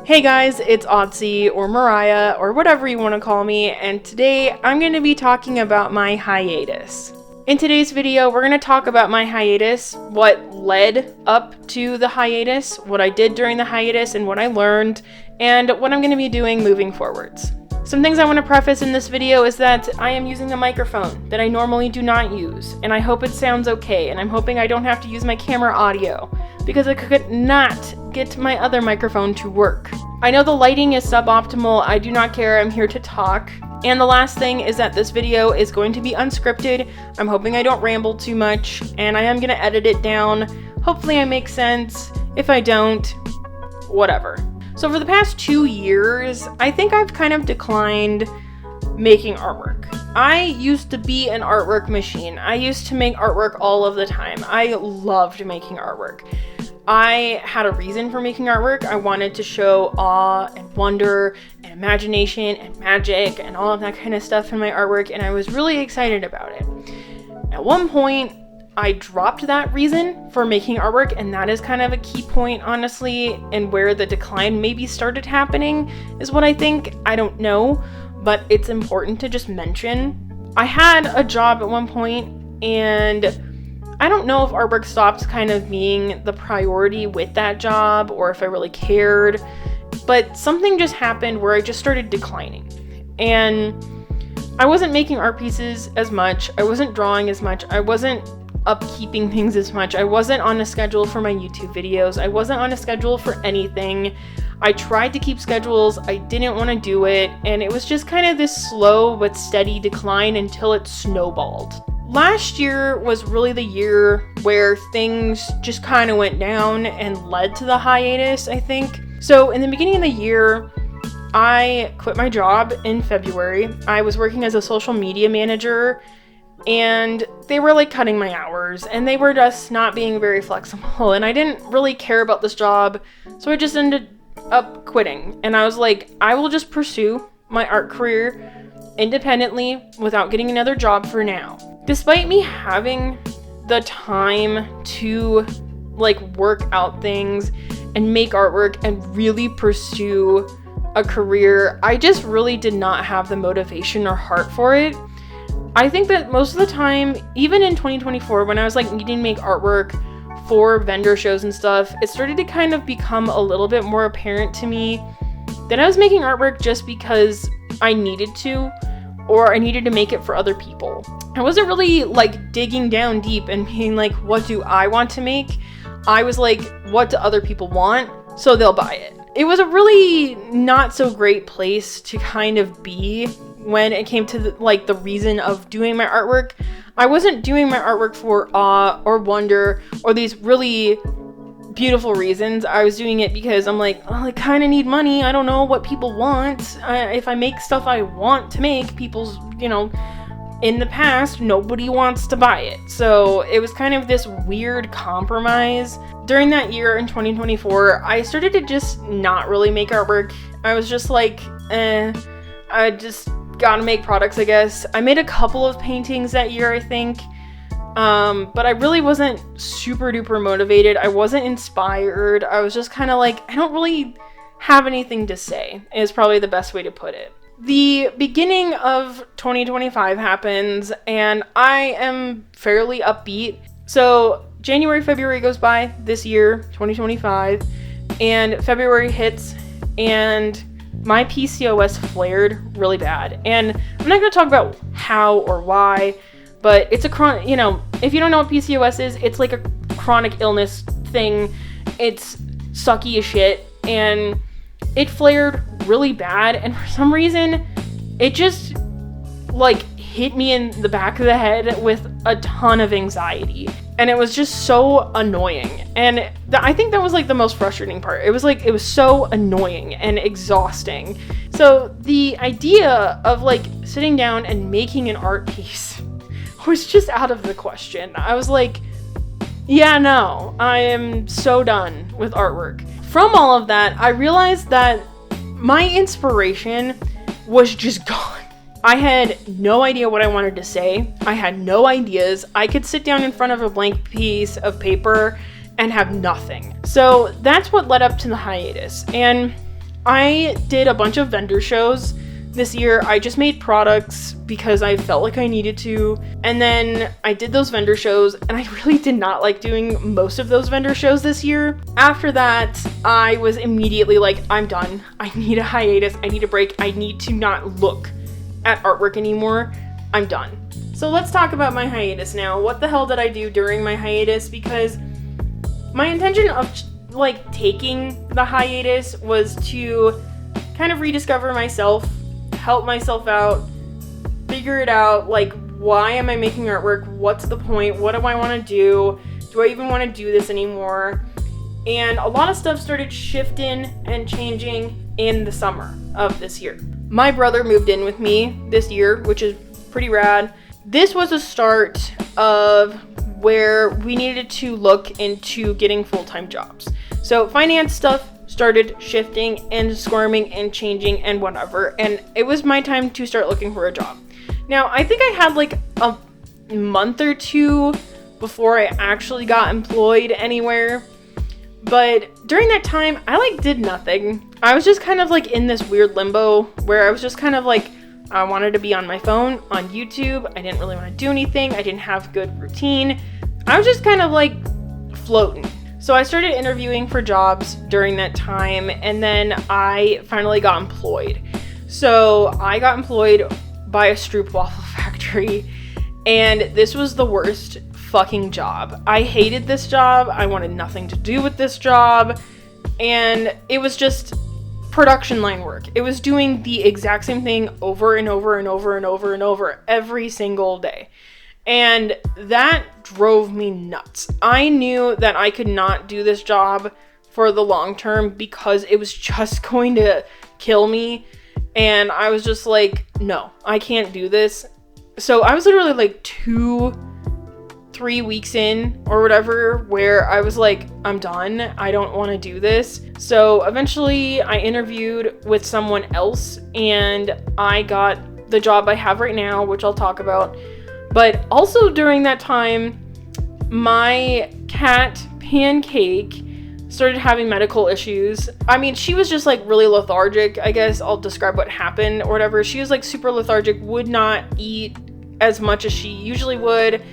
Hey guys, it's Otzi or Mariah or whatever you want to call me, and today I'm going to be talking about my hiatus. In today's video, we're going to talk about my hiatus, what led up to the hiatus, what I did during the hiatus and what I learned, and what I'm going to be doing moving forwards. Some things I want to preface in this video is that I am using a microphone that I normally do not use, and I hope it sounds okay, and I'm hoping I don't have to use my camera audio, because I could not get my other microphone to work. I know the lighting is suboptimal, I do not care, I'm here to talk. And the last thing is that this video is going to be unscripted. I'm hoping I don't ramble too much, and I am going to edit it down. Hopefully I make sense. If I don't, whatever. So for the past 2 years, I think I've kind of declined making artwork. I used to be an artwork machine. I used to make artwork all of the time. I loved making artwork. I had a reason for making artwork. I wanted to show awe and wonder and imagination and magic and all of that kind of stuff in my artwork, and I was really excited about it. At one point, I dropped that reason for making artwork, and that is kind of a key point, honestly, and where the decline maybe started happening is what I think. I don't know, but it's important to just mention. I had a job at one point, and I don't know if artwork stopped kind of being the priority with that job or if I really cared, but something just happened where I just started declining. And I wasn't making art pieces as much, I wasn't drawing as much, I wasn't upkeeping things as much, I wasn't on a schedule for my YouTube videos, I wasn't on a schedule for anything. I tried to keep schedules, I didn't want to do it, and it was just kind of this slow but steady decline until it snowballed. Last year was really the year where things just kind of went down and led to the hiatus, I think. So in the beginning of the year, I quit my job in February. I was working as a social media manager, and they were like cutting my hours, and they were just not being very flexible, and I didn't really care about this job, so I just ended up quitting. And I was like, I will just pursue my art career independently without getting another job for now. Despite me having the time to work out things and make artwork and really pursue a career, I just really did not have the motivation or heart for it. I think that most of the time, even in 2024, when I was needing to make artwork for vendor shows and stuff, it started to kind of become a little bit more apparent to me that I was making artwork just because I needed to, or I needed to make it for other people. I wasn't really digging down deep and being what do I want to make? I was what do other people want? So they'll buy it. It was a really not so great place to kind of be when it came to the reason of doing my artwork. I wasn't doing my artwork for awe or wonder or these really beautiful reasons. I was doing it because I'm I kind of need money. I don't know what people want. If I make stuff I want to make, people's, in the past, nobody wants to buy it. So it was kind of this weird compromise. During that year in 2024, I started to just not really make artwork. I was just I just gotta make products, I guess. I made a couple of paintings that year, I think. But I really wasn't super duper motivated. I wasn't inspired. I was just kind of I don't really have anything to say, is probably the best way to put it. The beginning of 2025 happens, and I am fairly upbeat. So January, February goes by this year, 2025, and February hits, and my PCOS flared really bad. And I'm not going to talk about how or why, but it's a chronic, if you don't know what PCOS is, it's like a chronic illness thing. It's sucky as shit, and it flared really bad, and for some reason, it just hit me in the back of the head with a ton of anxiety, and it was just so annoying. And I think that was the most frustrating part. It was so annoying and exhausting. So the idea of sitting down and making an art piece was just out of the question. I was yeah, no, I am so done with artwork. From all of that, I realized that my inspiration was just gone. I had no idea what I wanted to say. I had no ideas. I could sit down in front of a blank piece of paper and have nothing. So that's what led up to the hiatus. And I did a bunch of vendor shows this year. I just made products because I felt like I needed to. And then I did those vendor shows, and I really did not like doing most of those vendor shows this year. After that, I was immediately like, I'm done. I need a hiatus. I need a break. I need to not look at artwork anymore. I'm done. So let's talk about my hiatus now. What the hell did I do during my hiatus? Because my intention of taking the hiatus was to kind of rediscover myself, help myself out, figure it out, like, why am I making artwork? What's the point? What do I want to do? Do I even want to do this anymore? And a lot of stuff started shifting and changing in the summer of this year. My brother moved in with me this year, which is pretty rad. This was a start of where we needed to look into getting full-time jobs. So finance stuff started shifting and squirming and changing and whatever, and it was my time to start looking for a job. Now, I think I had like a month or two before I actually got employed anywhere, but during that time, I did nothing. I was just kind of in this weird limbo where I was just kind of I wanted to be on my phone, on YouTube. I didn't really want to do anything. I didn't have good routine. I was just kind of floating. So I started interviewing for jobs during that time, and then I finally got employed. So I got employed by a stroopwafel factory, and this was the worst fucking job. I hated this job. I wanted nothing to do with this job, and it was just production line work. It was doing the exact same thing over and over and over and over and over every single day. And that drove me nuts. I knew that I could not do this job for the long term because it was just going to kill me. And I was just like, no, I can't do this. So I was literally 2-3 weeks in or whatever where I was like, I'm done. I don't want to do this. So eventually I interviewed with someone else and I got the job I have right now, which I'll talk about. But also during that time, my cat, Pancake, started having medical issues. I mean, she was just really lethargic. I guess I'll describe what happened or whatever. She was super lethargic, would not eat as much as she usually would,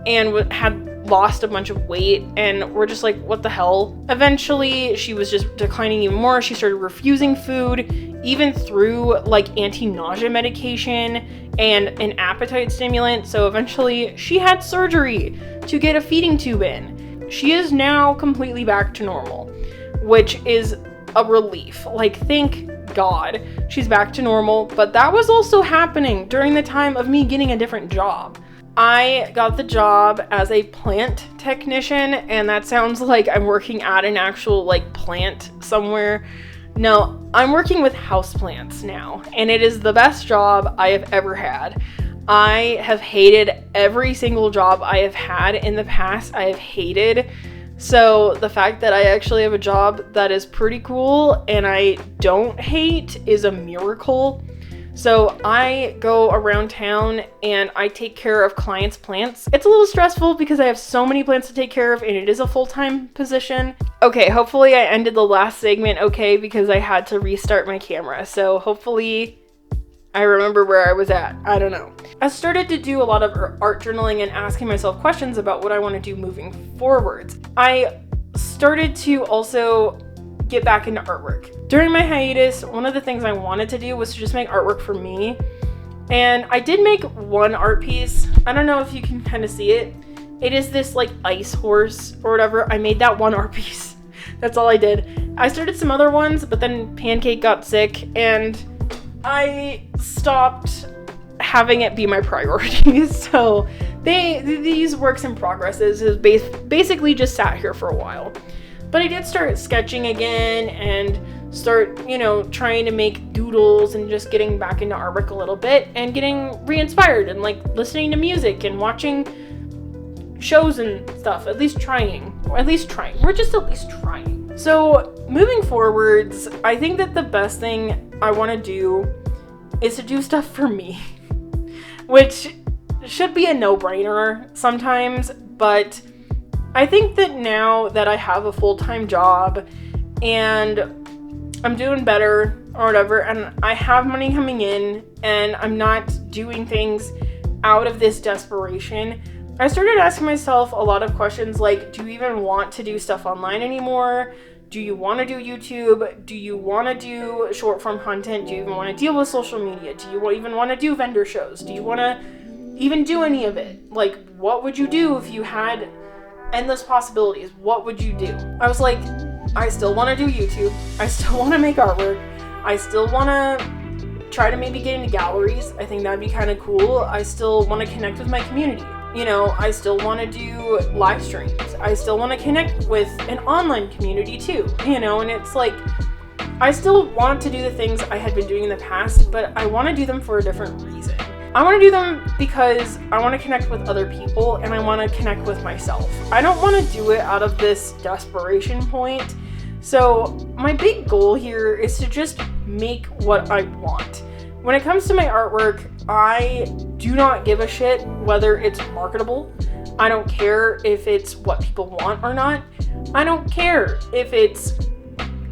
and had lost a bunch of weight, and we're just what the hell? Eventually, she was just declining even more. She started refusing food, even through anti-nausea medication and an appetite stimulant. So eventually, she had surgery to get a feeding tube in. She is now completely back to normal, which is a relief. Thank God she's back to normal. But that was also happening during the time of me getting a different job. I got the job as a plant technician, and that sounds like I'm working at an actual plant somewhere. No, I'm working with houseplants now, and it is the best job I have ever had. I have hated every single job I have had in the past. I have hated. So the fact that I actually have a job that is pretty cool and I don't hate is a miracle. So I go around town and I take care of clients' plants. It's a little stressful because I have so many plants to take care of and it is a full-time position. Okay, hopefully I ended the last segment okay because I had to restart my camera. So hopefully I remember where I was at. I don't know. I started to do a lot of art journaling and asking myself questions about what I want to do moving forwards. I started to also get back into artwork. During my hiatus, one of the things I wanted to do was to just make artwork for me. And I did make one art piece. I don't know if you can kind of see it. It is this ice horse or whatever. I made that one art piece. That's all I did. I started some other ones, but then Pancake got sick and I stopped having it be my priority. So these works in progresses basically just sat here for a while. But I did start sketching again and start, trying to make doodles and just getting back into artwork a little bit and getting re-inspired and listening to music and watching shows and stuff. At least trying. We're just at least trying. So moving forwards, I think that the best thing I want to do is to do stuff for me, which should be a no-brainer sometimes, but I think that now that I have a full-time job and I'm doing better or whatever, and I have money coming in, and I'm not doing things out of this desperation, I started asking myself a lot of questions like, do you even want to do stuff online anymore? Do you want to do YouTube? Do you want to do short form content? Do you even want to deal with social media? Do you even want to do vendor shows? Do you want to even do any of it? Like, what would you do if you had endless possibilities? What would you do? I was like, I still want to do YouTube. I still want to make artwork. I still want to try to maybe get into galleries. I think that'd be kind of cool. I still want to connect with my community. You know, I still want to do live streams. I still want to connect with an online community too, you know, and it's like, I still want to do the things I had been doing in the past, but I want to do them for a different reason. I want to do them because I want to connect with other people and I want to connect with myself. I don't want to do it out of this desperation point. So my big goal here is to just make what I want. When it comes to my artwork, I do not give a shit whether it's marketable. I don't care if it's what people want or not. I don't care if it's,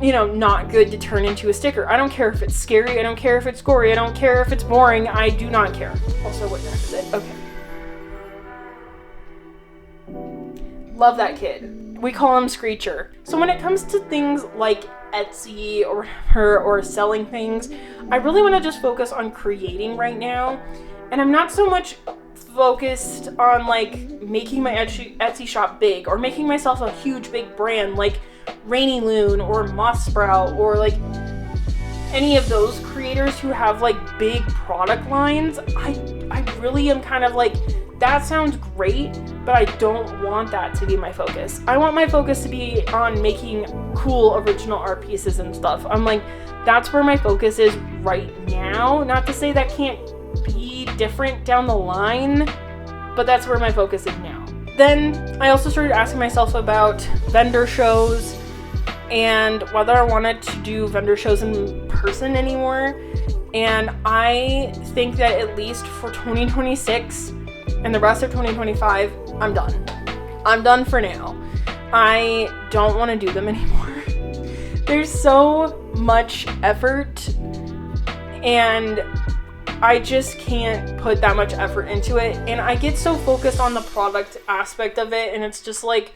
you know, not good to turn into a sticker. I don't care if it's scary. I don't care if it's gory. I don't care if it's boring. I do not care. Also, what year is it? Okay. Love that kid. We call him Screecher. So when it comes to things like Etsy or selling things, I really want to just focus on creating right now. And I'm not so much focused on like making my Etsy shop big or making myself a huge big brand like Rainy Loon or Moss Sprout or like any of those creators who have like big product lines. I really am kind of like, that sounds great, but I don't want that to be my focus. I want my focus to be on making cool original art pieces and stuff. I'm like, that's where my focus is right now. Not to say that can't be different down the line, but that's where my focus is now. Then I also started asking myself about vendor shows and whether I wanted to do vendor shows in person anymore. And I think that at least for 2026 and the rest of 2025, I'm done. I'm done for now. I don't want to do them anymore. There's so much effort and I just can't put that much effort into it. And I get so focused on the product aspect of it, and it's just like,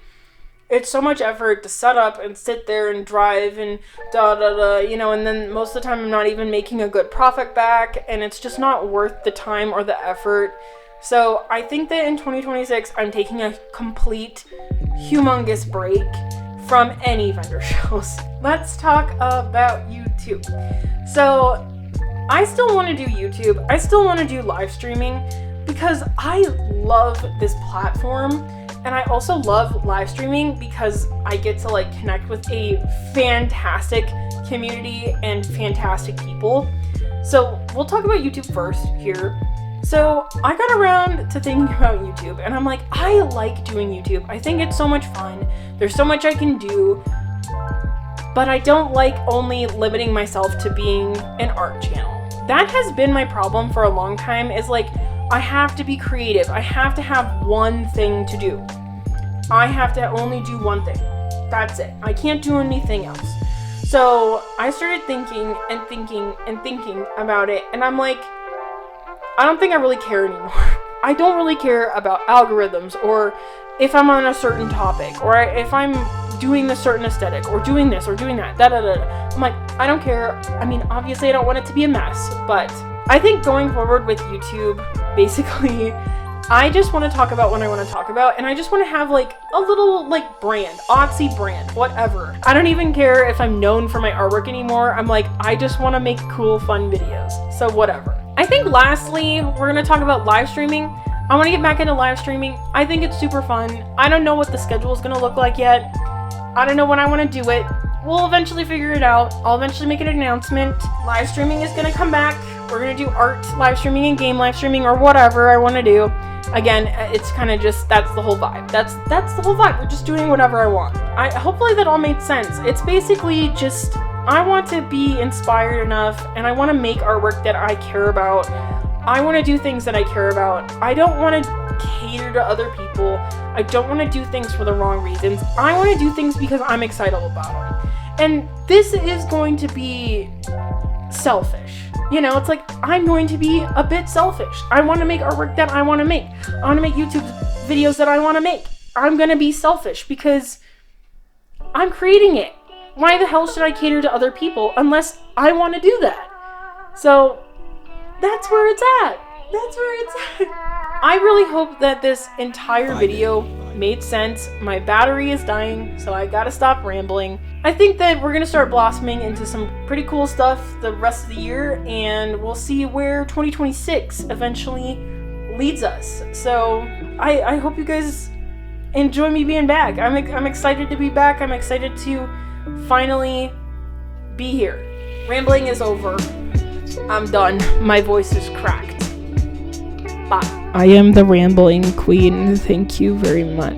it's so much effort to set up and sit there and drive and you know, and then most of the time I'm not even making a good profit back, and it's just not worth the time or the effort. So I think that in 2026, I'm taking a complete humongous break from any vendor shows. Let's talk about YouTube. So I still want to do YouTube. I still want to do live streaming because I love this platform, and I also love live streaming because I get to like connect with a fantastic community and fantastic people. So we'll talk about YouTube first here. So I got around to thinking about YouTube, and I'm like, I like doing YouTube. I think it's so much fun. There's so much I can do, but I don't like only limiting myself to being an art channel. That has been my problem for a long time, is like, I have to be creative. I have to have one thing to do. I have to only do one thing. That's it. I can't do anything else. So I started thinking and thinking and thinking about it, and I'm like, I don't think I really care anymore. I don't really care about algorithms or if I'm on a certain topic or if I'm doing a certain aesthetic or doing this or doing that. I'm like, I don't care. I mean, obviously I don't want it to be a mess, but I think going forward with YouTube, basically, I just want to talk about what I want to talk about, and I just want to have like a little like brand, Otzi brand, whatever. I don't even care if I'm known for my artwork anymore. I'm like, I just want to make cool, fun videos. So whatever. I think lastly, we're going to talk about live streaming. I want to get back into live streaming. I think it's super fun. I don't know what the schedule is going to look like yet. I don't know when I want to do it. We'll eventually figure it out. I'll eventually make an announcement. Live streaming is going to come back. We're going to do art live streaming and game live streaming or whatever I want to do. Again, it's kind of just, that's the whole vibe. That's the whole vibe. We're just doing whatever I want. Hopefully that all made sense. It's basically just, I want to be inspired enough, and I want to make artwork that I care about. I want to do things that I care about. I don't want to cater to other people. I don't want to do things for the wrong reasons. I want to do things because I'm excited about them. And this is going to be selfish. You know, it's like, I'm going to be a bit selfish. I want to make artwork that I want to make. I want to make YouTube videos that I want to make. I'm going to be selfish because I'm creating it. Why the hell should I cater to other people unless I want to do that? So that's where it's at. That's where it's at. I really hope that this entire video made sense. My battery is dying, so I gotta stop rambling. I think that we're gonna start blossoming into some pretty cool stuff the rest of the year, and we'll see where 2026 eventually leads us. So I hope you guys enjoy me being back. I'm excited to be back. I'm excited to finally be here. Rambling is over. I'm done. My voice is cracked. Bye. I am the rambling queen. Thank you very much.